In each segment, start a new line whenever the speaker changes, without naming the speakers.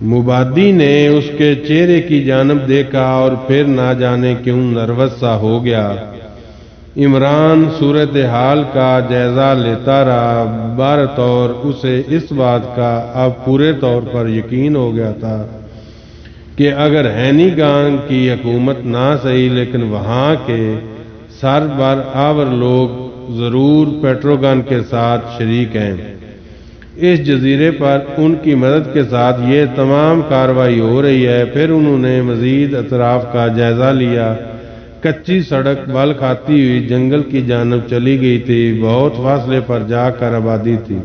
مبادی نے اس کے چہرے کی جانب دیکھا اور پھر نہ جانے کیوں نروس سا ہو گیا۔ عمران صورتحال کا جائزہ لیتا رہا، بہرطور اسے اس بات کا اب پورے طور پر یقین ہو گیا تھا کہ اگر ہینی گانگ کی حکومت نہ صحیح لیکن وہاں کے سربراہ لوگ ضرور پیٹروگن کے ساتھ شریک ہیں۔ اس جزیرے پر ان کی مدد کے ساتھ یہ تمام کارروائی ہو رہی ہے۔ پھر انہوں نے مزید اطراف کا جائزہ لیا۔ کچی سڑک بل کھاتی ہوئی جنگل کی جانب چلی گئی تھی، بہت فاصلے پر جا کر آبادی تھی،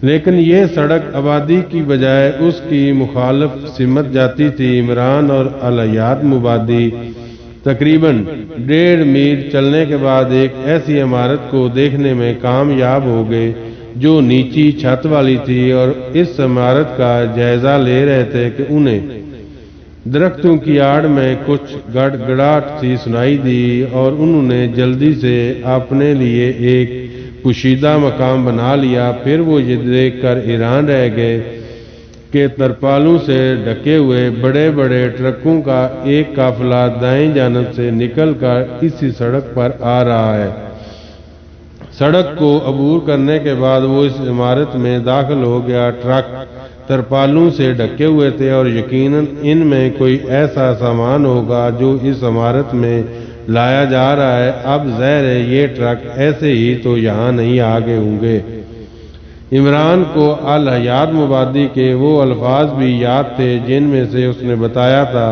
لیکن یہ سڑک آبادی کی بجائے اس کی مخالف سمت جاتی تھی۔ عمران اور الحیات مبادی تقریباً 1.5 میل چلنے کے بعد ایک ایسی عمارت کو دیکھنے میں کامیاب ہو گئے جو نیچی چھت والی تھی، اور اس عمارت کا جائزہ لے رہے تھے کہ انہیں درختوں کی آڑ میں کچھ گڑگڑاہٹ سی سنائی دی، اور انہوں نے جلدی سے اپنے لیے ایک پوشیدہ مقام بنا لیا۔ پھر وہ یہ دیکھ کر حیران رہ گئے کہ ترپالوں سے ڈھکے ہوئے بڑے بڑے ٹرکوں کا ایک قافلہ دائیں جانب سے نکل کر اسی سڑک پر آ رہا ہے۔ سڑک کو عبور کرنے کے بعد وہ اس عمارت میں داخل ہو گیا۔ ٹرک ترپالوں سے ڈھکے ہوئے تھے اور یقیناً ان میں کوئی ایسا سامان ہوگا جو اس عمارت میں لایا جا رہا ہے۔ اب ظاہر ہے یہ ٹرک ایسے ہی تو یہاں نہیں آگے ہوں گے۔ عمران کو الحیات مبادی کے وہ الفاظ بھی یاد تھے جن میں سے اس نے بتایا تھا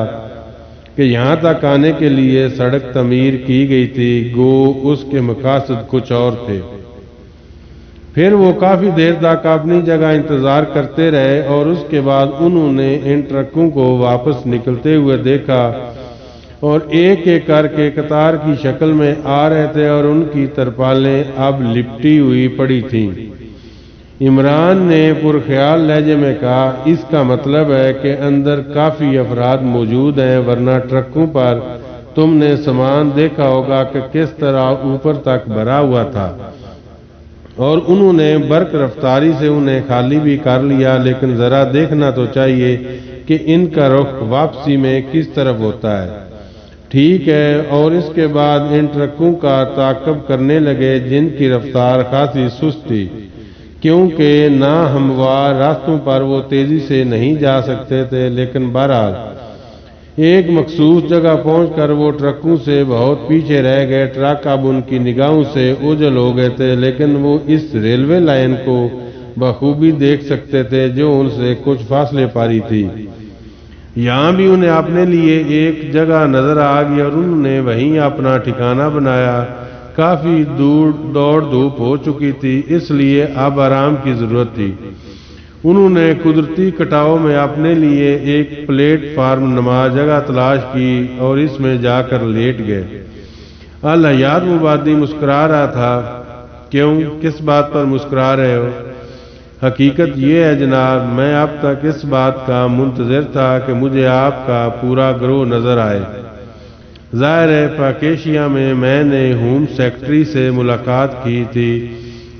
کہ یہاں تک آنے کے لیے سڑک تعمیر کی گئی تھی، گو اس کے مقاصد کچھ اور تھے۔ پھر وہ کافی دیر تک اپنی جگہ انتظار کرتے رہے، اور اس کے بعد انہوں نے ان ٹرکوں کو واپس نکلتے ہوئے دیکھا، اور ایک ایک کر کے قطار کی شکل میں آ رہے تھے، اور ان کی ترپالیں اب لپٹی ہوئی پڑی تھیں۔ عمران نے پرخیال لہجے میں کہا، اس کا مطلب ہے کہ اندر کافی افراد موجود ہیں، ورنہ ٹرکوں پر تم نے سامان دیکھا ہوگا کہ کس طرح اوپر تک بھرا ہوا تھا، اور انہوں نے برق رفتاری سے انہیں خالی بھی کر لیا۔ لیکن ذرا دیکھنا تو چاہیے کہ ان کا رخ واپسی میں کس طرف ہوتا ہے۔ ٹھیک ہے، اور اس کے بعد ان ٹرکوں کا تعاقب کرنے لگے جن کی رفتار خاصی سست تھی، کیونکہ ناہموار راستوں پر وہ تیزی سے نہیں جا سکتے تھے۔ لیکن بہرحال ایک مخصوص جگہ پہنچ کر وہ ٹرکوں سے بہت پیچھے رہ گئے۔ ٹرک اب ان کی نگاہوں سے اوجھل ہو گئے تھے، لیکن وہ اس ریلوے لائن کو بخوبی دیکھ سکتے تھے جو ان سے کچھ فاصلے پر ہی تھی۔ یہاں بھی انہیں اپنے لیے ایک جگہ نظر آ گئی، اور انہوں نے وہیں اپنا ٹھکانہ بنایا۔ کافی دوڑ دھوپ ہو چکی تھی، اس لیے اب آرام کی ضرورت تھی۔ انہوں نے قدرتی کٹاؤ میں اپنے لیے ایک پلیٹ فارم نما جگہ تلاش کی اور اس میں جا کر لیٹ گئے۔ الحیات مبادی مسکرا رہا تھا۔ کیوں، کس بات پر مسکرا رہے ہو؟ حقیقت یہ ہے جناب، میں اب تک اس بات کا منتظر تھا کہ مجھے آپ کا پورا گروہ نظر آئے۔ ظاہر ہے پاکیشیا میں نے ہوم سیکرٹری سے ملاقات کی تھی،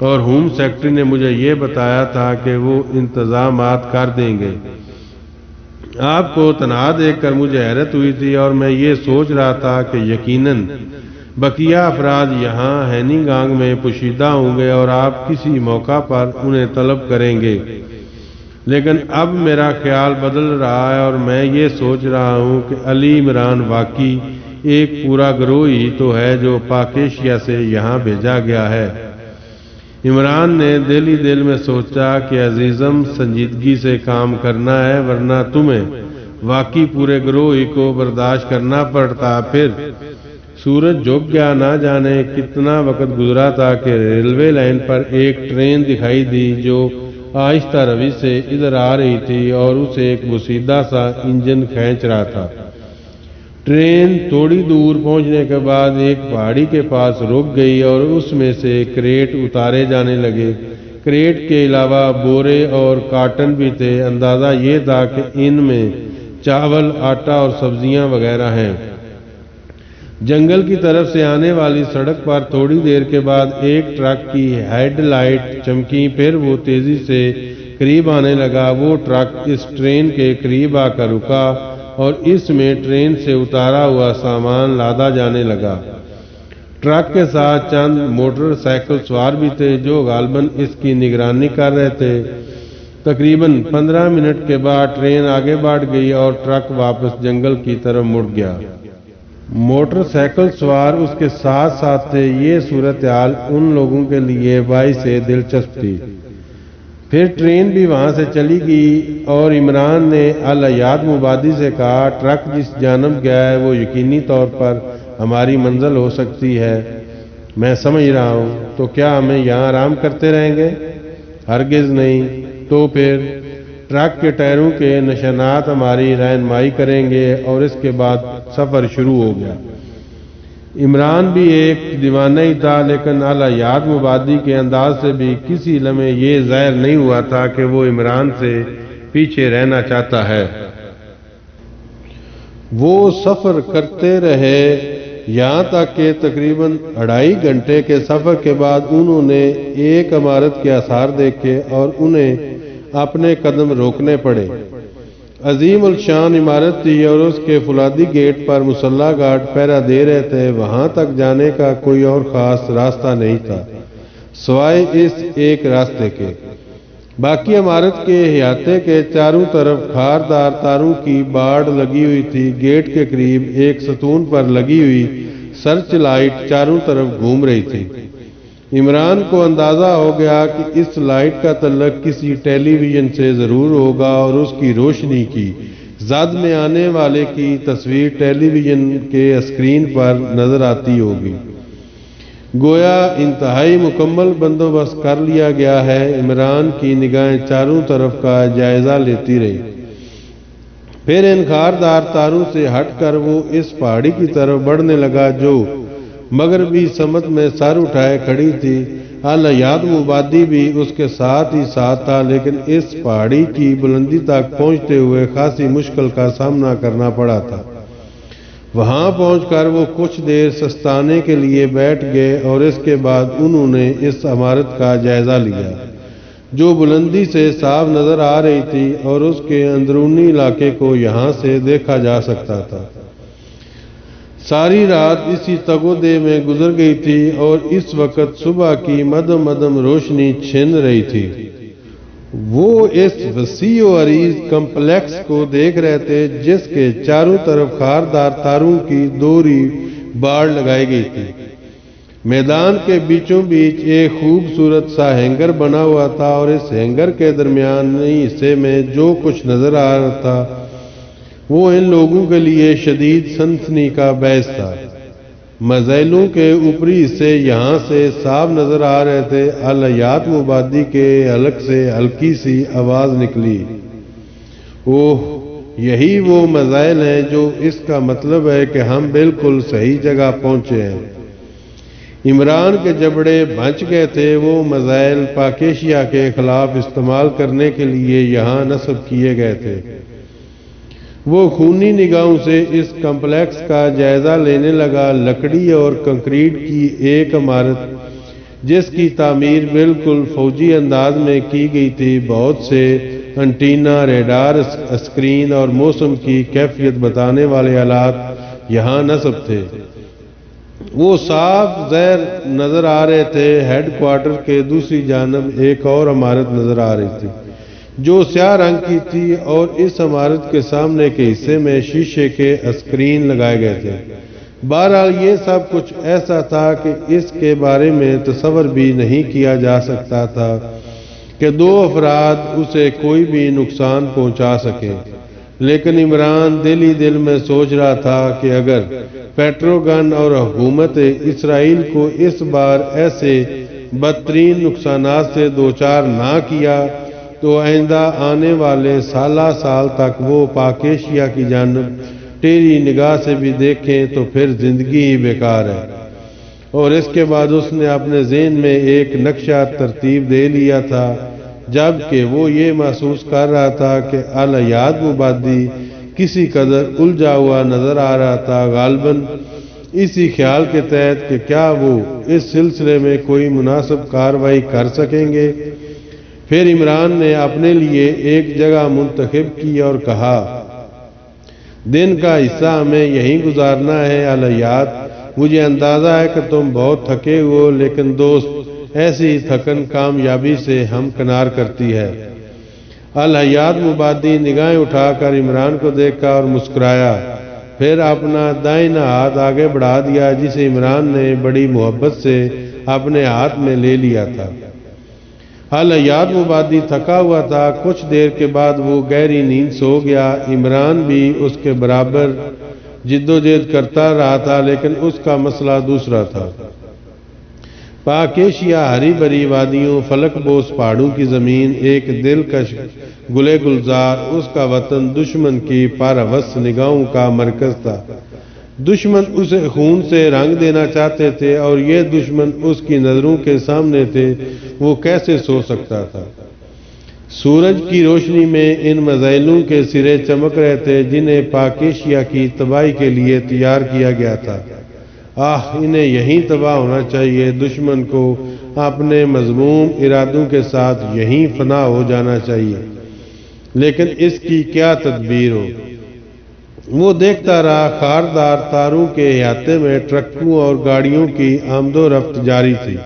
اور ہوم سیکرٹری نے مجھے یہ بتایا تھا کہ وہ انتظامات کر دیں گے۔ آپ کو تنہا دیکھ کر مجھے حیرت ہوئی تھی، اور میں یہ سوچ رہا تھا کہ یقیناً بقیہ افراد یہاں ہینی گانگ میں پوشیدہ ہوں گے اور آپ کسی موقع پر انہیں طلب کریں گے۔ لیکن اب میرا خیال بدل رہا ہے، اور میں یہ سوچ رہا ہوں کہ علی عمران واقعی ایک پورا گروہ ہی تو ہے جو پاکیشیا سے یہاں بھیجا گیا ہے۔ عمران نے دل ہی دل میں سوچا کہ عزیزم، سنجیدگی سے کام کرنا ہے، ورنہ تمہیں واقعی پورے گروہ ہی کو برداشت کرنا پڑتا۔ پھر سورج جھک گیا، نہ جانے کتنا وقت گزرا تھا کہ ریلوے لائن پر ایک ٹرین دکھائی دی جو آہستہ روی سے ادھر آ رہی تھی، اور اسے ایک بوسیدہ سا انجن کھینچ رہا تھا۔ ٹرین تھوڑی دور پہنچنے کے بعد ایک پہاڑی کے پاس رک گئی، اور اس میں سے کریٹ اتارے جانے لگے۔ کریٹ کے علاوہ بورے اور کارٹن بھی تھے۔ اندازہ یہ تھا کہ ان میں چاول، آٹا اور سبزیاں وغیرہ ہیں۔ جنگل کی طرف سے آنے والی سڑک پر تھوڑی دیر کے بعد ایک ٹرک کی ہیڈ لائٹ چمکی، پھر وہ تیزی سے قریب آنے لگا، وہ ٹرک اس ٹرین کے قریب آ کر رکا اور اس میں ٹرین سے اتارا ہوا سامان لادا جانے لگا۔ ٹرک کے ساتھ چند موٹر سائیکل سوار بھی تھے جو غالباً اس کی نگرانی کر رہے تھے۔ تقریباً 15 منٹ کے بعد ٹرین آگے بڑھ گئی اور ٹرک واپس جنگل کی طرف مڑ گیا۔ موٹر سائیکل سوار اس کے ساتھ ساتھ تھے۔ یہ صورتحال ان لوگوں کے لیے باعث دلچسپ تھی۔ پھر ٹرین بھی وہاں سے چلی گئی اور عمران نے الحیات مبادی سے کہا، ٹرک جس جانب گیا ہے وہ یقینی طور پر ہماری منزل ہو سکتی ہے۔ میں سمجھ رہا ہوں، تو کیا ہمیں یہاں آرام کرتے رہیں گے؟ ہرگز نہیں۔ تو پھر ٹرک کے ٹائروں کے نشانات ہماری رہنمائی کریں گے اور اس کے بعد سفر شروع ہو گیا۔ عمران بھی ایک دیوانہ ہی تھا، لیکن الحیات مبادی کے انداز سے بھی کسی لمحے یہ ظاہر نہیں ہوا تھا کہ وہ عمران سے پیچھے رہنا چاہتا ہے۔ وہ سفر کرتے رہے یہاں تک کہ تقریباً 2.5 گھنٹے کے سفر کے بعد انہوں نے ایک عمارت کے آثار دیکھے اور انہیں اپنے قدم روکنے پڑے۔ عظیم الشان عمارت تھی اور اس کے فولادی گیٹ پر مسلح گارڈ پہرا دے رہے تھے۔ وہاں تک جانے کا کوئی اور خاص راستہ نہیں تھا سوائے اس ایک راستے کے۔ باقی عمارت کے احاطے کے چاروں طرف خاردار تاروں کی باڑ لگی ہوئی تھی۔ گیٹ کے قریب ایک ستون پر لگی ہوئی سرچ لائٹ چاروں طرف گھوم رہی تھی۔ عمران کو اندازہ ہو گیا کہ اس لائٹ کا تعلق کسی ٹیلی ویژن سے ضرور ہوگا اور اس کی روشنی کی زد میں آنے والے کی تصویر ٹیلی ویژن کے اسکرین پر نظر آتی ہوگی۔ گویا انتہائی مکمل بندوبست کر لیا گیا ہے۔ عمران کی نگاہیں چاروں طرف کا جائزہ لیتی رہی۔ پھر ان خاردار تاروں سے ہٹ کر وہ اس پہاڑی کی طرف بڑھنے لگا جو مغربی سمت میں سر اٹھائے کھڑی تھی۔ الحیات مبادی بھی اس کے ساتھ ہی ساتھ تھا، لیکن اس پہاڑی کی بلندی تک پہنچتے ہوئے خاصی مشکل کا سامنا کرنا پڑا تھا۔ وہاں پہنچ کر وہ کچھ دیر سستانے کے لیے بیٹھ گئے اور اس کے بعد انہوں نے اس عمارت کا جائزہ لیا جو بلندی سے صاف نظر آ رہی تھی اور اس کے اندرونی علاقے کو یہاں سے دیکھا جا سکتا تھا۔ ساری رات اسی تگودے میں گزر گئی تھی اور اس وقت صبح کی مدھم مدھم روشنی چھن رہی تھی۔ وہ اس وسیع و عریض کمپلیکس کو دیکھ رہے تھے جس کے چاروں طرف خاردار تاروں کی دوہری باڑ لگائی گئی تھی۔ میدان کے بیچوں بیچ ایک خوبصورت سا ہینگر بنا ہوا تھا اور اس ہینگر کے درمیانی حصے میں جو کچھ نظر آ رہا تھا وہ ان لوگوں کے لیے شدید سنسنی کا باعث تھا۔ مزائلوں کے اوپری حصے یہاں سے صاف نظر آ رہے تھے۔ الحیات مبادی کے حلق سے ہلکی سی آواز نکلی، اوہ، یہی وہ مزائل ہیں جو اس کا مطلب ہے کہ ہم بالکل صحیح جگہ پہنچے ہیں۔ عمران کے جبڑے بھنچ گئے تھے۔ وہ مزائل پاکیشیا کے خلاف استعمال کرنے کے لیے یہاں نصب کیے گئے تھے۔ وہ خونی نگاہوں سے اس کمپلیکس کا جائزہ لینے لگا۔ لکڑی اور کنکریٹ کی ایک عمارت جس کی تعمیر بالکل فوجی انداز میں کی گئی تھی۔ بہت سے انٹینا، ریڈار اسکرین اور موسم کی کیفیت بتانے والے آلات یہاں نصب تھے۔ وہ صاف ظاہر نظر آ رہے تھے۔ ہیڈ کوارٹر کے دوسری جانب ایک اور عمارت نظر آ رہی تھی جو سیاہ رنگ کی تھی اور اس عمارت کے سامنے کے حصے میں شیشے کے اسکرین لگائے گئے تھے۔ بہرحال یہ سب کچھ ایسا تھا کہ اس کے بارے میں تصور بھی نہیں کیا جا سکتا تھا کہ دو افراد اسے کوئی بھی نقصان پہنچا سکیں۔ لیکن عمران دل ہی دل میں سوچ رہا تھا کہ اگر پیٹروگن اور حکومت اسرائیل کو اس بار ایسے بدترین نقصانات سے دوچار نہ کیا تو آئندہ آنے والے سالہ سال تک وہ پاک ایشیا کی جانب ٹیڑھی نگاہ سے بھی دیکھیں تو پھر زندگی ہی بیکار ہے۔ اور اس کے بعد اس نے اپنے ذہن میں ایک نقشہ ترتیب دے لیا تھا، جبکہ وہ یہ محسوس کر رہا تھا کہ الحیات مبادی کسی قدر الجھا ہوا نظر آ رہا تھا، غالباً اسی خیال کے تحت کہ کیا وہ اس سلسلے میں کوئی مناسب کارروائی کر سکیں گے۔ پھر عمران نے اپنے لیے ایک جگہ منتخب کی اور کہا دن کا حصہ ہمیں یہیں گزارنا ہے الحیات مجھے اندازہ ہے کہ تم بہت تھکے ہو لیکن دوست ایسی تھکن کامیابی سے ہمکنار کرتی ہے۔ الحیات مبادی نگاہیں اٹھا کر عمران کو دیکھا اور مسکرایا، پھر اپنا دائنا ہاتھ آگے بڑھا دیا جسے عمران نے بڑی محبت سے اپنے ہاتھ میں لے لیا تھا۔ الحیات مبادی تھکا ہوا تھا، کچھ دیر کے بعد وہ گہری نیند سو گیا۔ عمران بھی اس کے برابر جدوجہد کرتا رہا تھا لیکن اس کا مسئلہ دوسرا تھا۔ پاک ایشیا ہری بھری وادیوں، فلک بوس پہاڑوں کی زمین، ایک دلکش گلے گلزار، اس کا وطن دشمن کی پرہوس نگاہوں کا مرکز تھا۔ دشمن اسے خون سے رنگ دینا چاہتے تھے اور یہ دشمن اس کی نظروں کے سامنے تھے، وہ کیسے سو سکتا تھا؟ سورج کی روشنی میں ان میزائلوں کے سرے چمک رہے تھے جنہیں پاک ایشیا کی تباہی کے لیے تیار کیا گیا تھا۔ انہیں یہیں تباہ ہونا چاہیے، دشمن کو اپنے مذموم ارادوں کے ساتھ یہیں فنا ہو جانا چاہیے، لیکن اس کی کیا تدبیر ہو؟ وہ دیکھتا رہا، خاردار تاروں کے احاطے میں ٹرکوں اور گاڑیوں کی آمد و رفت جاری تھی۔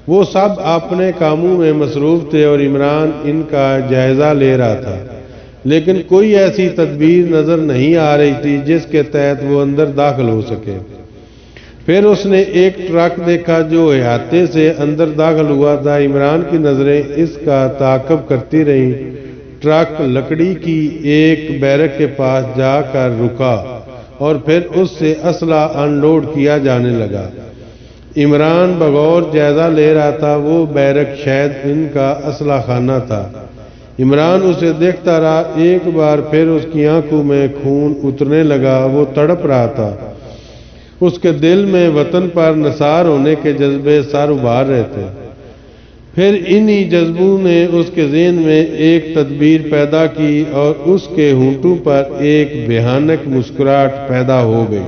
وہ سب اپنے کاموں میں مصروف تھے اور عمران ان کا جائزہ لے رہا تھا، لیکن کوئی ایسی تدبیر نظر نہیں آ رہی تھی جس کے تحت وہ اندر داخل ہو سکے۔ پھر اس نے ایک ٹرک دیکھا جو احاطے سے اندر داخل ہوا تھا۔ عمران کی نظریں اس کا تعاقب کرتی رہیں۔ ٹرک لکڑی کی ایک بیرک کے پاس جا کر رکا اور پھر اس سے اسلحہ ان لوڈ کیا جانے لگا۔ عمران بغور جائزہ لے رہا تھا، وہ بیرک شاید ان کا اسلحہ خانہ تھا۔ عمران اسے دیکھتا رہا، ایک بار پھر اس کی آنکھوں میں خون اترنے لگا، وہ تڑپ رہا تھا۔ اس کے دل میں وطن پر نثار ہونے کے جذبے سر ابھار رہے تھے۔ پھر انہی جذبوں نے اس کے ذہن میں ایک تدبیر پیدا کی اور اس کے ہونٹوں پر ایک بھیانک مسکراہٹ پیدا ہو گئی۔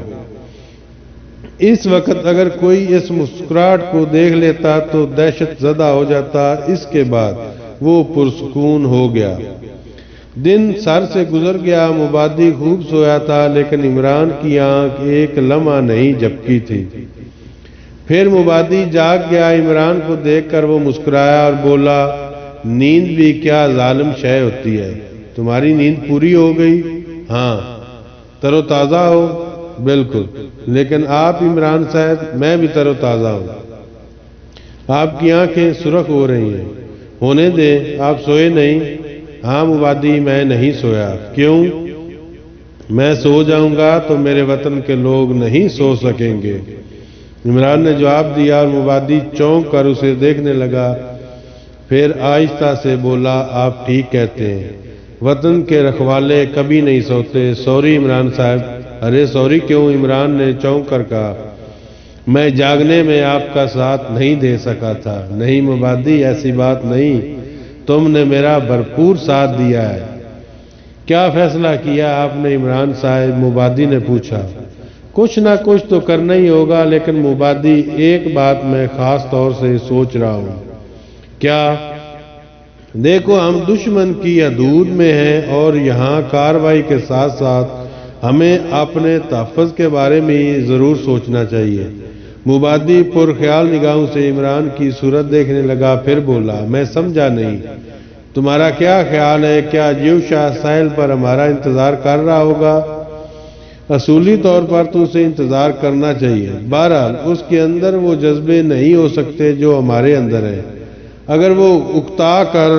اس وقت اگر کوئی اس مسکراہٹ کو دیکھ لیتا تو دہشت زدہ ہو جاتا۔ اس کے بعد وہ پرسکون ہو گیا۔ دن سر سے گزر گیا، مبادی خوب سویا تھا لیکن عمران کی آنکھ ایک لمحہ نہیں جھپکی تھی۔ پھر مبادی جاگ گیا، عمران کو دیکھ کر وہ مسکرایا اور بولا، نیند بھی کیا ظالم شے ہوتی ہے، تمہاری نیند پوری ہو گئی؟ ہاں۔ تر و تازہ ہو؟ بالکل۔ لیکن آپ عمران صاحب، میں بھی تر و تازہ ہوں۔ آپ کی آنکھیں سرخ ہو رہی ہیں۔ ہونے دیں، آپ سوئے نہیں؟ ہاں مبادی، میں نہیں سویا۔ کیوں؟ میں سو جاؤں گا تو میرے وطن کے لوگ نہیں سو سکیں گے۔ عمران نے جواب دیا اور مبادی چونک کر اسے دیکھنے لگا، پھر آہستہ سے بولا، آپ ٹھیک کہتے ہیں، وطن کے رکھوالے کبھی نہیں سوتے۔ سوری عمران صاحب۔ ارے سوری کیوں؟ عمران نے چونک کر کہا، میں جاگنے میں آپ کا ساتھ نہیں دے سکا تھا۔ نہیں مبادی، ایسی بات نہیں، تم نے میرا بھرپور ساتھ دیا ہے۔ کیا فیصلہ کیا آپ نے عمران صاحب؟ مبادی نے پوچھا۔ کچھ نہ کچھ تو کرنا ہی ہوگا، لیکن مبادی ایک بات میں خاص طور سے سوچ رہا ہوں۔ کیا؟ دیکھو، ہم دشمن کی حدود میں ہیں اور یہاں کارروائی کے ساتھ ساتھ ہمیں اپنے تحفظ کے بارے میں ضرور سوچنا چاہیے۔ مبادی پرخیال نگاہوں سے عمران کی صورت دیکھنے لگا، پھر بولا، میں سمجھا نہیں، تمہارا کیا خیال ہے؟ کیا جیوشا ساحل پر ہمارا انتظار کر رہا ہوگا؟ اصولی طور پر تو اسے انتظار کرنا چاہیے، بہرحال اس کے اندر وہ جذبے نہیں ہو سکتے جو ہمارے اندر ہیں۔ اگر وہ اکتا کر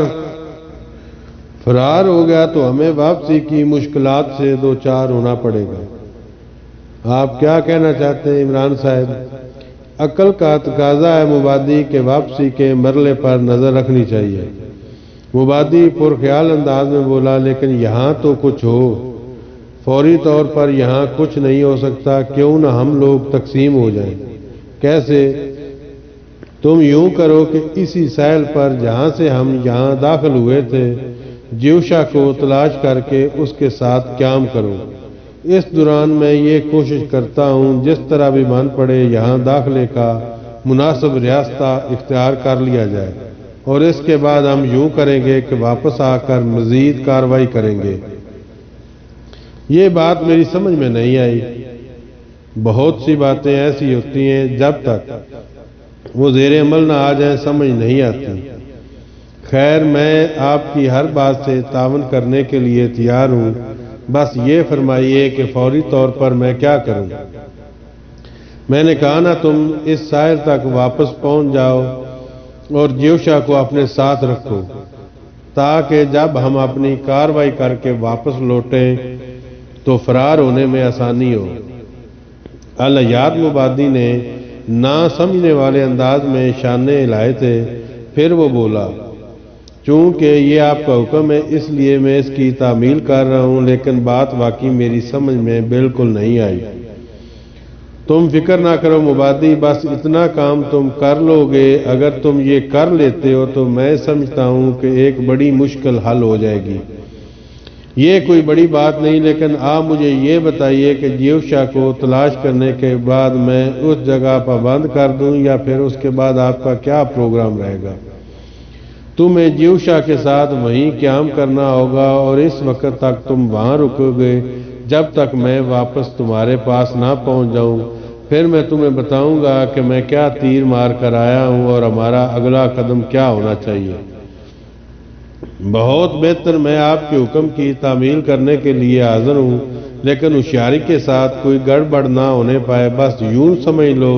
فرار ہو گیا تو ہمیں واپسی کی مشکلات سے دوچار ہونا پڑے گا۔ آپ کیا کہنا چاہتے ہیں عمران صاحب؟ عقل کا تقاضا ہے مبادی کے واپسی کے مرحلے پر نظر رکھنی چاہیے۔ مبادی پرخیال انداز میں بولا، لیکن یہاں تو کچھ ہو۔ فوری طور پر یہاں کچھ نہیں ہو سکتا، کیوں نہ ہم لوگ تقسیم ہو جائیں؟ کیسے؟ تم یوں کرو کہ اسی ساحل پر جہاں سے ہم یہاں داخل ہوئے تھے، جیوشا کو تلاش کر کے اس کے ساتھ قیام کرو۔ اس دوران میں یہ کوشش کرتا ہوں جس طرح بھی من پڑے یہاں داخلے کا مناسب راستہ اختیار کر لیا جائے۔ اور اس کے بعد ہم یوں کریں گے کہ واپس آ کر مزید کارروائی کریں گے۔ یہ بات میری سمجھ میں نہیں آئی۔ بہت سی باتیں ایسی ہوتی ہیں جب تک وہ زیر عمل نہ آ جائیں سمجھ نہیں آتی۔ خیر، میں آپ کی ہر بات سے تعاون کرنے کے لیے تیار ہوں، بس یہ فرمائیے کہ فوری طور پر میں کیا کروں؟ میں نے کہا نا، تم اس ساحل تک واپس پہنچ جاؤ اور جیوشا کو اپنے ساتھ رکھو تاکہ جب ہم اپنی کارروائی کر کے واپس لوٹیں تو فرار ہونے میں آسانی ہو۔ الیاد مبادی نے نہ سمجھنے والے انداز میں شانے ہلائے تھے۔ پھر وہ بولا، چونکہ یہ آپ کا حکم ہے اس لیے میں اس کی تعمیل کر رہا ہوں، لیکن بات واقعی میری سمجھ میں بالکل نہیں آئی۔ تم فکر نہ کرو مبادی، بس اتنا کام تم کر لو گے۔ اگر تم یہ کر لیتے ہو تو میں سمجھتا ہوں کہ ایک بڑی مشکل حل ہو جائے گی۔ یہ کوئی بڑی بات نہیں، لیکن آپ مجھے یہ بتائیے کہ جیوشا کو تلاش کرنے کے بعد میں اس جگہ پابند کر دوں یا پھر اس کے بعد آپ کا کیا پروگرام رہے گا؟ تمہیں جیوشا کے ساتھ وہیں قیام کرنا ہوگا اور اس وقت تک تم وہاں رکو گے جب تک میں واپس تمہارے پاس نہ پہنچ جاؤں۔ پھر میں تمہیں بتاؤں گا کہ میں کیا تیر مار کر آیا ہوں اور ہمارا اگلا قدم کیا ہونا چاہیے۔ بہت بہتر، میں آپ کے حکم کی تعمیل کرنے کے لیے حاضر ہوں، لیکن ہوشیاری کے ساتھ کوئی گڑبڑ نہ ہونے پائے۔ بس یوں سمجھ لو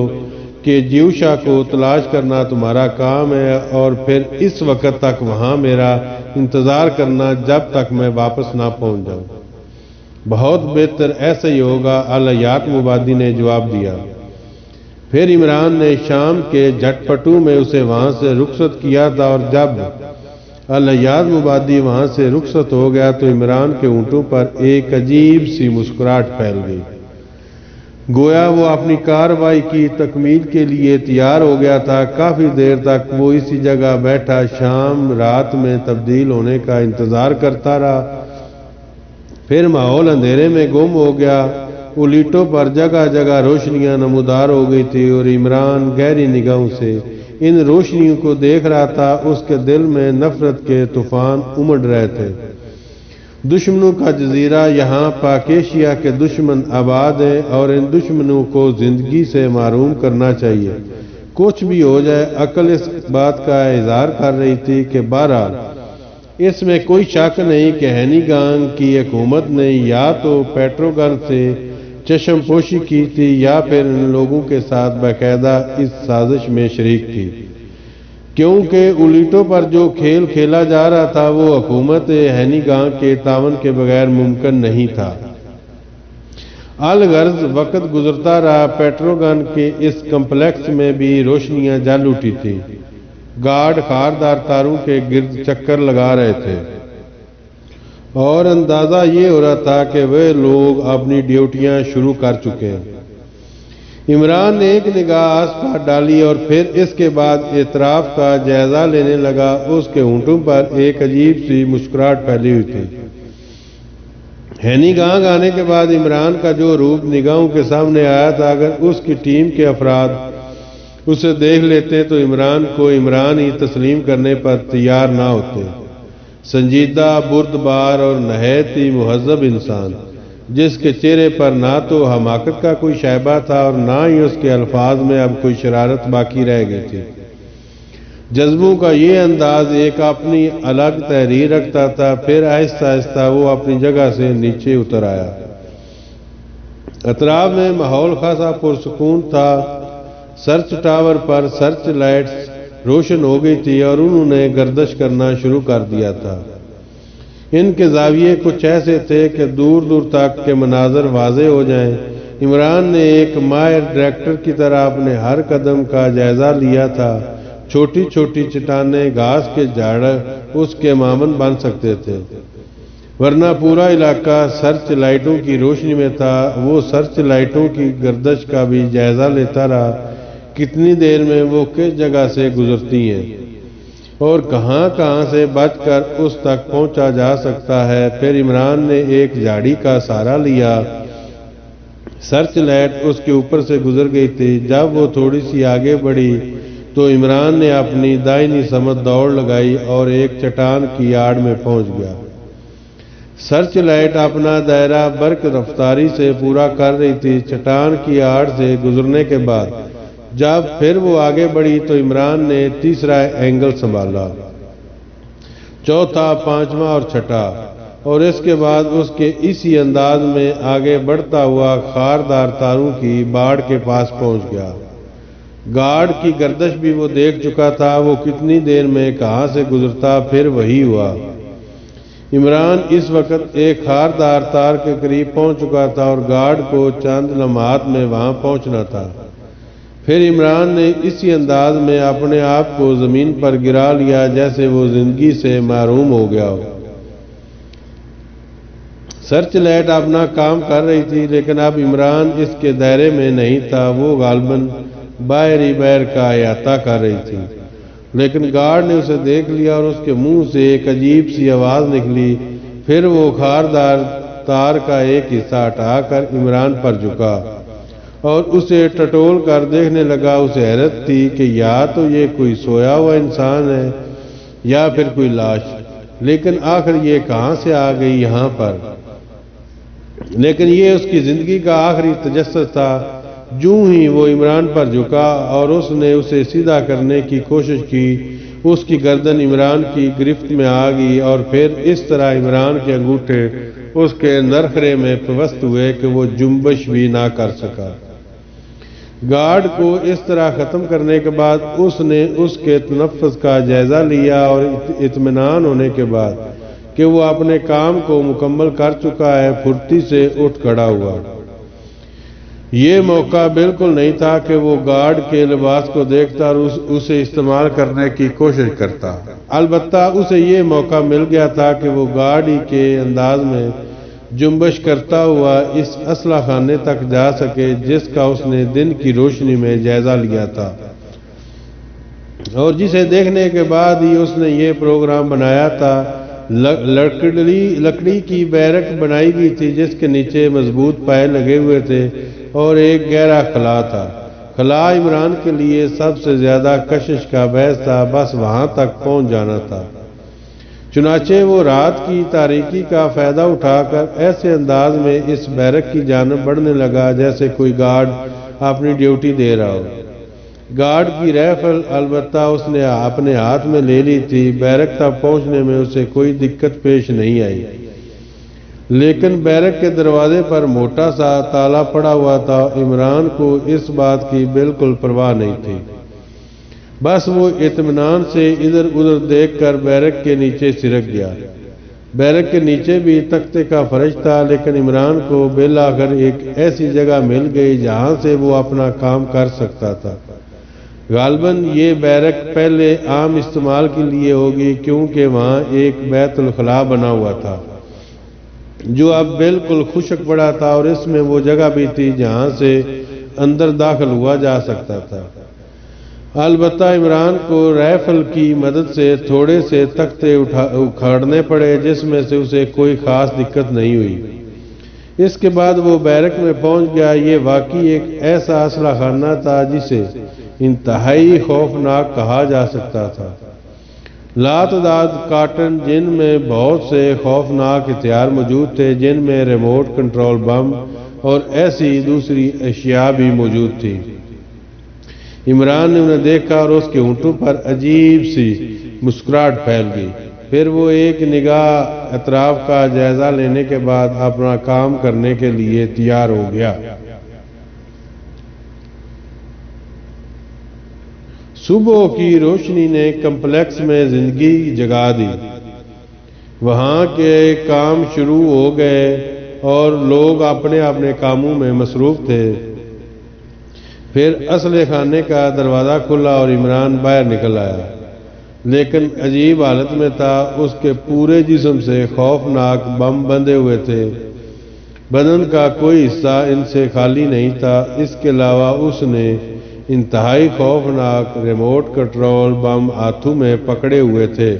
کہ جیوشا کو تلاش کرنا تمہارا کام ہے اور پھر اس وقت تک وہاں میرا انتظار کرنا جب تک میں واپس نہ پہنچ جاؤں۔ بہت بہتر، ایسا ہی ہوگا، الیاد مبادی نے جواب دیا۔ پھر عمران نے شام کے جھٹ پٹو میں اسے وہاں سے رخصت کیا تھا، اور جب الیاد مبادی وہاں سے رخصت ہو گیا تو عمران کے ہونٹوں پر ایک عجیب سی مسکراہٹ پھیل گئی، گویا وہ اپنی کارروائی کی تکمیل کے لیے تیار ہو گیا تھا۔ کافی دیر تک وہ اسی جگہ بیٹھا شام رات میں تبدیل ہونے کا انتظار کرتا رہا۔ پھر ماحول اندھیرے میں گم ہو گیا، الیٹوں پر جگہ جگہ روشنیاں نمودار ہو گئی تھی اور عمران گہری نگاہوں سے ان روشنیوں کو دیکھ رہا تھا۔ اس کے دل میں نفرت کے طوفان امڑ رہے تھے۔ دشمنوں کا جزیرہ، یہاں پاکیشیا کے دشمن آباد ہیں اور ان دشمنوں کو زندگی سے محروم کرنا چاہیے۔ کچھ بھی ہو جائے، عقل اس بات کا اظہار کر رہی تھی کہ بہرحال اس میں کوئی شک نہیں کہ ہینی گانگ کی حکومت نے یا تو پیٹروگن سے چشم پوشی کی تھی یا پھر ان لوگوں کے ساتھ باقاعدہ اس سازش میں شریک تھی، کیونکہ الیٹوں پر جو کھیل کھیلا جا رہا تھا وہ حکومت ہینی گانگ کے تعاون کے بغیر ممکن نہیں تھا۔ الغرض وقت گزرتا رہا، پیٹروگن کے اس کمپلیکس میں بھی روشنیاں جل اٹھی تھیں۔ گارڈ خاردار تاروں کے گرد چکر لگا رہے تھے اور اندازہ یہ ہو رہا تھا کہ وہ لوگ اپنی ڈیوٹیاں شروع کر چکے ہیں۔ عمران نے ایک نگاہ آس پاس ڈالی اور پھر اس کے بعد اطراف کا جائزہ لینے لگا۔ اس کے ہونٹوں پر ایک عجیب سی مسکراہٹ پھیلی ہوئی تھی۔ ہینی گانگ آنے کے بعد عمران کا جو روپ نگاہوں کے سامنے آیا تھا، اگر اس کی ٹیم کے افراد اسے دیکھ لیتے تو عمران کو عمران ہی تسلیم کرنے پر تیار نہ ہوتے۔ سنجیدہ، بردبار اور نہایت ہی مہذب انسان، جس کے چہرے پر نہ تو حماقت کا کوئی شائبہ تھا اور نہ ہی اس کے الفاظ میں اب کوئی شرارت باقی رہ گئی تھی۔ جذبوں کا یہ انداز ایک اپنی الگ تحریر رکھتا تھا۔ پھر آہستہ آہستہ وہ اپنی جگہ سے نیچے اتر آیا۔ اطراف میں ماحول خاصا پرسکون تھا۔ سرچ ٹاور پر سرچ لائٹس روشن ہو گئی تھی اور انہوں نے گردش کرنا شروع کر دیا تھا۔ ان کے زاویے کچھ ایسے تھے کہ دور دور تک کے مناظر واضح ہو جائیں۔ عمران نے ایک ماہر ڈائریکٹر کی طرح اپنے ہر قدم کا جائزہ لیا تھا۔ چھوٹی چھوٹی چٹانیں، گھاس کے جھاڑ اس کے مامن بن سکتے تھے، ورنہ پورا علاقہ سرچ لائٹوں کی روشنی میں تھا۔ وہ سرچ لائٹوں کی گردش کا بھی جائزہ لیتا رہا، کتنی دیر میں وہ کس جگہ سے گزرتی ہیں اور کہاں کہاں سے بچ کر اس تک پہنچا جا سکتا ہے۔ پھر عمران نے ایک جھاڑی کا سہارا لیا۔ سرچ لائٹ اس کے اوپر سے گزر گئی تھی۔ جب وہ تھوڑی سی آگے بڑھی تو عمران نے اپنی دائنی سمت دوڑ لگائی اور ایک چٹان کی آڑ میں پہنچ گیا۔ سرچ لائٹ اپنا دائرہ برق رفتاری سے پورا کر رہی تھی۔ چٹان کی آڑ سے گزرنے کے بعد جب پھر وہ آگے بڑھی تو عمران نے تیسرا اینگل سنبھالا، چوتھا، پانچواں اور چھٹا، اور اس کے بعد اس کے اسی انداز میں آگے بڑھتا ہوا خاردار تاروں کی باڑ کے پاس پہنچ گیا۔ گارڈ کی گردش بھی وہ دیکھ چکا تھا، وہ کتنی دیر میں کہاں سے گزرتا، پھر وہی ہوا۔ عمران اس وقت ایک خاردار تار کے قریب پہنچ چکا تھا اور گارڈ کو چند لمحات میں وہاں پہنچنا تھا۔ پھر عمران نے اسی انداز میں اپنے آپ کو زمین پر گرا لیا جیسے وہ زندگی سے محروم ہو گیا ہو۔ سرچ لائٹ اپنا کام کر رہی تھی، لیکن اب عمران اس کے دائرے میں نہیں تھا، وہ غالباً باہر ہی باہر کا احاطہ کر رہی تھی۔ لیکن گارڈ نے اسے دیکھ لیا اور اس کے منہ سے ایک عجیب سی آواز نکلی۔ پھر وہ خاردار تار کا ایک حصہ ہٹا کر عمران پر جھکا اور اسے ٹٹول کر دیکھنے لگا۔ اسے حیرت تھی کہ یا تو یہ کوئی سویا ہوا انسان ہے یا پھر کوئی لاش، لیکن آخر یہ کہاں سے آ گئی یہاں پر؟ لیکن یہ اس کی زندگی کا آخری تجسس تھا۔ جو ہی وہ عمران پر جھکا اور اس نے اسے سیدھا کرنے کی کوشش کی، اس کی گردن عمران کی گرفت میں آ گئی اور پھر اس طرح عمران کے انگوٹھے اس کے نرخرے میں پیوست ہوئے کہ وہ جنبش بھی نہ کر سکا۔ گارڈ کو اس طرح ختم کرنے کے بعد اس نے اس کے تنفس کا جائزہ لیا اور اطمینان ہونے کے بعد کہ وہ اپنے کام کو مکمل کر چکا ہے، پھرتی سے اٹھ کھڑا ہوا۔ یہ موقع بالکل نہیں تھا کہ وہ گارڈ کے لباس کو دیکھتا اور اسے استعمال کرنے کی کوشش کرتا۔ البتہ اسے یہ موقع مل گیا تھا کہ وہ گارڈ ہی کے انداز میں جنبش کرتا ہوا اس اسلحہ خانے تک جا سکے جس کا اس نے دن کی روشنی میں جائزہ لیا تھا اور جسے دیکھنے کے بعد ہی اس نے یہ پروگرام بنایا تھا۔ لکڑی کی بیرک بنائی گئی تھی جس کے نیچے مضبوط پائے لگے ہوئے تھے اور ایک گہرا خلا تھا۔ خلا عمران کے لیے سب سے زیادہ کشش کا باعث تھا، بس وہاں تک پہنچ جانا تھا۔ چنانچہ وہ رات کی تاریکی کا فائدہ اٹھا کر ایسے انداز میں اس بیرک کی جانب بڑھنے لگا جیسے کوئی گارڈ اپنی ڈیوٹی دے رہا ہو۔ گارڈ کی رائفل البتہ اس نے اپنے ہاتھ میں لے لی تھی۔ بیرک تک پہنچنے میں اسے کوئی دقت پیش نہیں آئی، لیکن بیرک کے دروازے پر موٹا سا تالا پڑا ہوا تھا۔ عمران کو اس بات کی بالکل پرواہ نہیں تھی، بس وہ اطمینان سے ادھر ادھر دیکھ کر بیرک کے نیچے سرک گیا۔ بیرک کے نیچے بھی تختے کا فرش تھا، لیکن عمران کو بالآخر ایک ایسی جگہ مل گئی جہاں سے وہ اپنا کام کر سکتا تھا۔ غالباً یہ بیرک پہلے عام استعمال کے لیے ہوگی کیونکہ وہاں ایک بیت الخلاء بنا ہوا تھا جو اب بالکل خشک پڑا تھا اور اس میں وہ جگہ بھی تھی جہاں سے اندر داخل ہوا جا سکتا تھا۔ البتہ عمران کو رائفل کی مدد سے تھوڑے سے تختے اکھاڑنے پڑے جس میں سے اسے کوئی خاص دقت نہیں ہوئی۔ اس کے بعد وہ بیرک میں پہنچ گیا۔ یہ واقعی ایک ایسا اسلحہ خانہ تھا جسے انتہائی خوفناک کہا جا سکتا تھا۔ لاتعداد کارٹن جن میں بہت سے خوفناک ہتھیار موجود تھے، جن میں ریموٹ کنٹرول بم اور ایسی دوسری اشیاء بھی موجود تھی۔ عمران نے انہیں دیکھا اور اس کے ہونٹوں پر عجیب سی مسکراہٹ پھیل گئی۔ پھر وہ ایک نگاہ اطراف کا جائزہ لینے کے بعد اپنا کام کرنے کے لیے تیار ہو گیا۔ صبح کی روشنی نے کمپلیکس میں زندگی جگا دی۔ وہاں کے کام شروع ہو گئے اور لوگ اپنے اپنے کاموں میں مصروف تھے۔ پھر اسلحہ خانے کا دروازہ کھلا اور عمران باہر نکل آیا، لیکن عجیب حالت میں تھا۔ اس کے پورے جسم سے خوفناک بم بندھے ہوئے تھے، بدن کا کوئی حصہ ان سے خالی نہیں تھا۔ اس کے علاوہ اس نے انتہائی خوفناک ریموٹ کنٹرول بم ہاتھوں میں پکڑے ہوئے تھے۔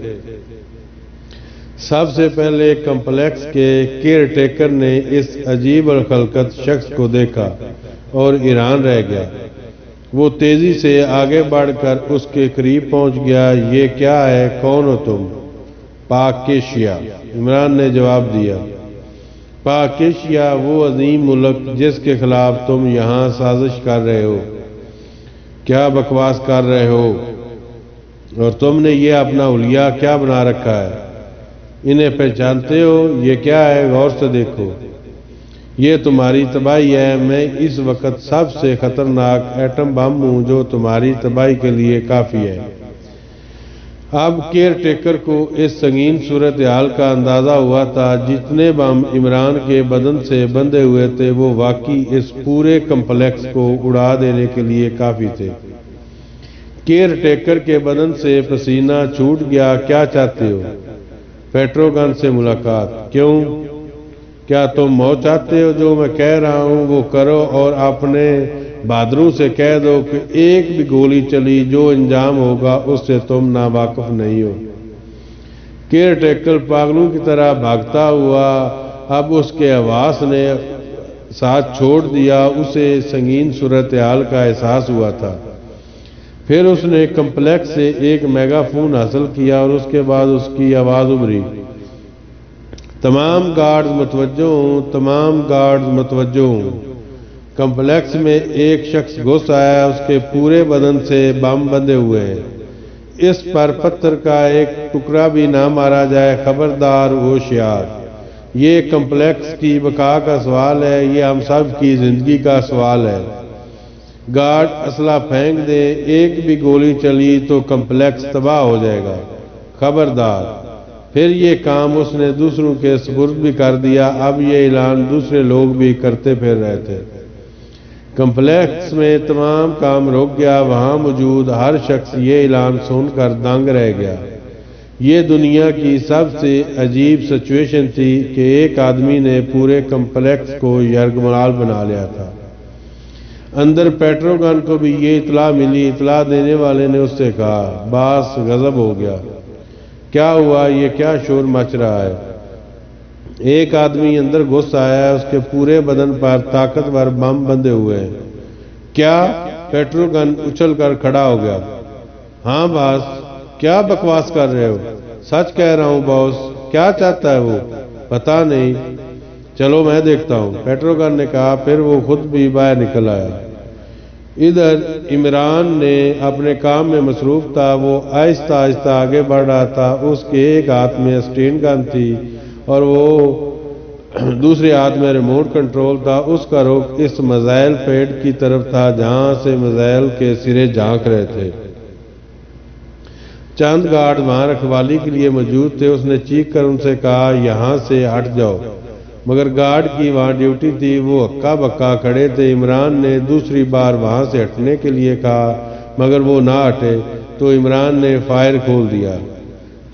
سب سے پہلے کمپلیکس کے کیئر ٹیکر نے اس عجیب الخلقت شخص کو دیکھا اور حیران رہ گیا۔ وہ تیزی سے آگے بڑھ کر اس کے قریب پہنچ گیا۔ یہ کیا ہے؟ کون ہو تم؟ پاکیشیا، عمران نے جواب دیا۔ پاکیشیا وہ عظیم ملک جس کے خلاف تم یہاں سازش کر رہے ہو۔ کیا بکواس کر رہے ہو؟ اور تم نے یہ اپنا حلیہ کیا بنا رکھا ہے؟ انہیں پہچانتے ہو؟ یہ کیا ہے؟ غور سے دیکھو، یہ تمہاری تباہی ہے۔ میں اس وقت سب سے خطرناک ایٹم بم ہوں جو تمہاری تباہی کے لیے کافی ہے۔ اب کیئر ٹیکر کو اس سنگین صورتحال کا اندازہ ہوا تھا۔ جتنے بم عمران کے بدن سے بندھے ہوئے تھے وہ واقعی اس پورے کمپلیکس کو اڑا دینے کے لیے کافی تھے۔ کیئر ٹیکر کے بدن سے پسینہ چھوٹ گیا۔ کیا چاہتے ہو؟ پیٹروگن سے ملاقات۔ کیوں؟ کیا تم موت چاہتے ہو؟ جو میں کہہ رہا ہوں وہ کرو اور اپنے بہادروں سے کہہ دو کہ ایک بھی گولی چلی جو انجام ہوگا اس سے تم ناواقف نہیں ہو۔ کیئر ٹیکر پاگلوں کی طرح بھاگتا ہوا اب اس کے حواس نے ساتھ چھوڑ دیا۔ اسے سنگین صورتحال کا احساس ہوا تھا۔ پھر اس نے کمپلیکس سے ایک میگا فون حاصل کیا اور اس کے بعد اس کی آواز ابھری، تمام گارڈز متوجہ ہوں، تمام گارڈز متوجہ ہوں۔ کمپلیکس میں ایک شخص گھس آیا، اس کے پورے بدن سے بم بندھے ہوئے ہیں۔ اس پر پتھر کا ایک ٹکڑا بھی نہ مارا جائے۔ خبردار ہوشیار، یہ کمپلیکس کی بقا کا سوال ہے، یہ ہم سب کی زندگی کا سوال ہے۔ گارڈ اسلحہ پھینک دیں، ایک بھی گولی چلی تو کمپلیکس تباہ ہو جائے گا۔ خبردار۔ پھر یہ کام اس نے دوسروں کے سپرد بھی کر دیا۔ اب یہ اعلان دوسرے لوگ بھی کرتے پھر رہے تھے۔ کمپلیکس میں تمام کام رک گیا۔ وہاں موجود ہر شخص یہ اعلان سن کر دنگ رہ گیا۔ یہ دنیا کی سب سے عجیب سچویشن تھی کہ ایک آدمی نے پورے کمپلیکس کو یرغمال بنا لیا تھا۔ اندر پیٹروگن کو بھی یہ اطلاع ملی۔ اطلاع دینے والے نے اس سے کہا، باس غضب ہو گیا۔ کیا ہوا؟ یہ کیا شور مچ رہا ہے؟ ایک آدمی اندر گھس آیا ہے، اس کے پورے بدن پر طاقتور بم بندھے ہوئے ہیں۔ کیا؟ پیٹروگن اچھل کر کھڑا ہو گیا۔ ہاں باس، کیا بکواس کر رہے ہو؟ سچ کہہ رہا ہوں باس۔ کیا چاہتا ہے وہ؟ پتہ نہیں، چلو میں دیکھتا ہوں، پیٹروگن نے کہا۔ پھر وہ خود بھی باہر نکل آیا۔ ادھر عمران نے اپنے کام میں مصروف تھا۔ وہ آہستہ آہستہ آگے بڑھ رہا تھا۔ اس کے ایک ہاتھ میں اسٹین گن تھی اور وہ دوسرے ہاتھ میں ریموٹ کنٹرول تھا۔ اس کا رخ اس میزائل پیڈ کی طرف تھا جہاں سے میزائل کے سرے جھانک رہے تھے۔ چند گارڈ وہاں رکھوالی کے لیے موجود تھے۔ اس نے چیخ کر ان سے کہا، یہاں سے ہٹ جاؤ، مگر گارڈ کی وہاں ڈیوٹی تھی، وہ ہکا بکا کھڑے تھے۔ عمران نے دوسری بار وہاں سے ہٹنے کے لیے کہا مگر وہ نہ ہٹے تو عمران نے فائر کھول دیا۔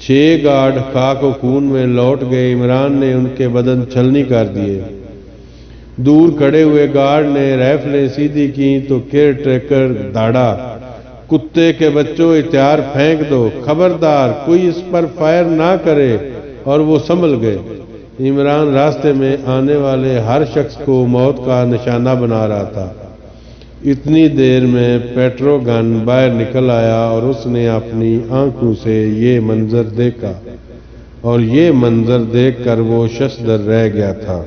6 گارڈ خاک و خون میں لوٹ گئے۔ عمران نے ان کے بدن چھلنی کر دیے۔ دور کھڑے ہوئے گارڈ نے رائفلیں سیدھی کی تو کیئر ٹیکر داڑا، کتے کے بچوں، ہتھیار پھینک دو، خبردار کوئی اس پر فائر نہ کرے۔ اور وہ سنبھل گئے۔ عمران راستے میں آنے والے ہر شخص کو موت کا نشانہ بنا رہا تھا۔ اتنی دیر میں پیٹروگن باہر نکل آیا اور اس نے اپنی آنکھوں سے یہ منظر دیکھا اور یہ منظر دیکھ کر وہ ششدر رہ گیا تھا۔